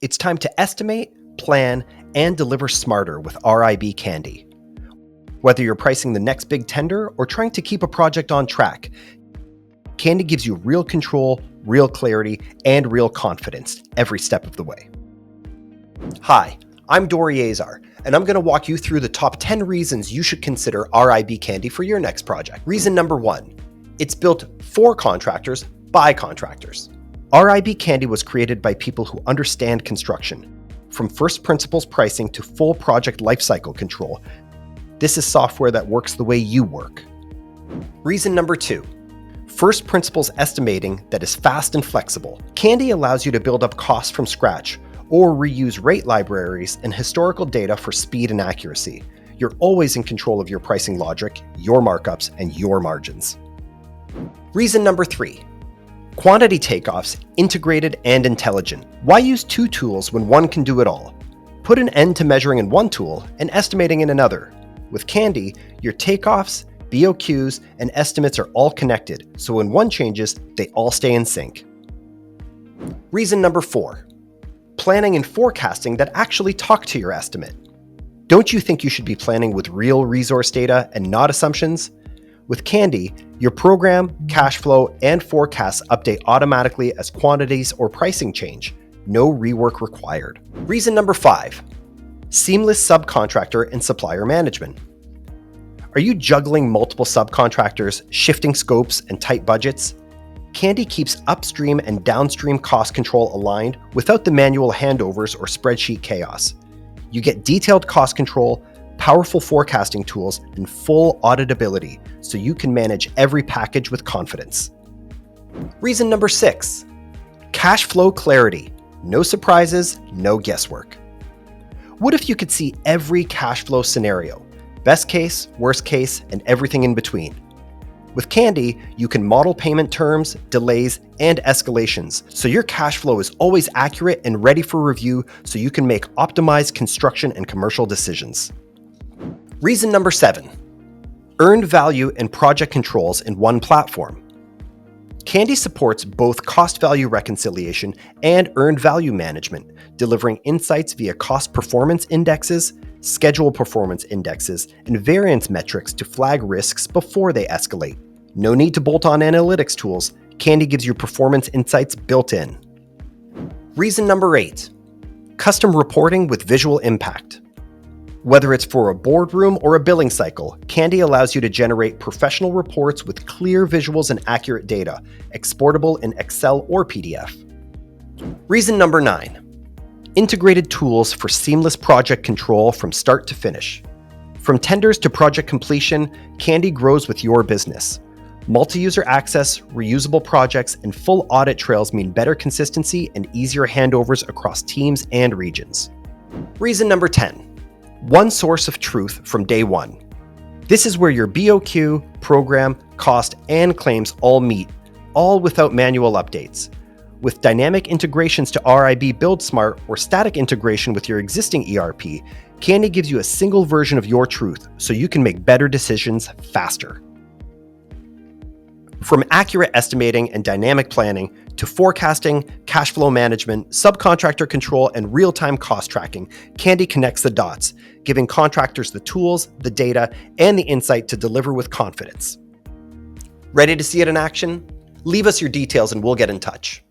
It's time to estimate, plan, and deliver smarter with RIB Candy. Whether you're pricing the next big tender or trying to keep a project on track, Candy gives you real control, real clarity, and real confidence every step of the way. Hi, I'm Dori Azar, and I'm going to walk you through the top 10 reasons you should consider RIB Candy for your next project. Reason number 1, it's built for contractors by contractors. RIB Candy was created by people who understand construction, from first principles pricing to full project lifecycle control. This is software that works the way you work. Reason number 2, first principles estimating that is fast and flexible. Candy allows you to build up costs from scratch or reuse rate libraries and historical data for speed and accuracy. You're always in control of your pricing logic, your markups, and your margins. Reason number 3, quantity takeoffs, integrated and intelligent. Why use two tools when one can do it all? Put an end to measuring in one tool and estimating in another. With Candy, your takeoffs, BOQs, and estimates are all connected, so when one changes, they all stay in sync. Reason number 4, planning and forecasting that actually talk to your estimate. Don't you think you should be planning with real resource data and not assumptions? With Candy, your program, cash flow, and forecasts update automatically as quantities or pricing change. No rework required. Reason number 5, seamless subcontractor and supplier management. Are you juggling multiple subcontractors, shifting scopes, and tight budgets? Candy keeps upstream and downstream cost control aligned without the manual handovers or spreadsheet chaos. You get detailed cost control, powerful forecasting tools, and full auditability so you can manage every package with confidence. Reason number 6, cash flow clarity. No surprises, no guesswork. What if you could see every cash flow scenario? Best case, worst case, and everything in between. With Candy, you can model payment terms, delays, and escalations, so your cash flow is always accurate and ready for review so you can make optimized construction and commercial decisions. Reason number 7, earned value and project controls in one platform. Candy supports both cost value reconciliation and earned value management, delivering insights via cost performance indexes, schedule performance indexes, and variance metrics to flag risks before they escalate. No need to bolt on analytics tools. Candy gives you performance insights built in. Reason number 8, custom reporting with visual impact. Whether it's for a boardroom or a billing cycle, Candy allows you to generate professional reports with clear visuals and accurate data, exportable in Excel or PDF. Reason number 9, integrated tools for seamless project control from start to finish. From tenders to project completion, Candy grows with your business. Multi-user access, reusable projects, and full audit trails mean better consistency and easier handovers across teams and regions. Reason number 10, one source of truth from day one. This is where your BOQ, program, cost, and claims all meet, all without manual updates. With dynamic integrations to RIB BuildSmart or static integration with your existing ERP, Candy gives you a single version of your truth so you can make better decisions faster. From accurate estimating and dynamic planning to forecasting, cash flow management, subcontractor control, and real-time cost tracking, Candy connects the dots, giving contractors the tools, the data, and the insight to deliver with confidence. Ready to see it in action? Leave us your details and we'll get in touch.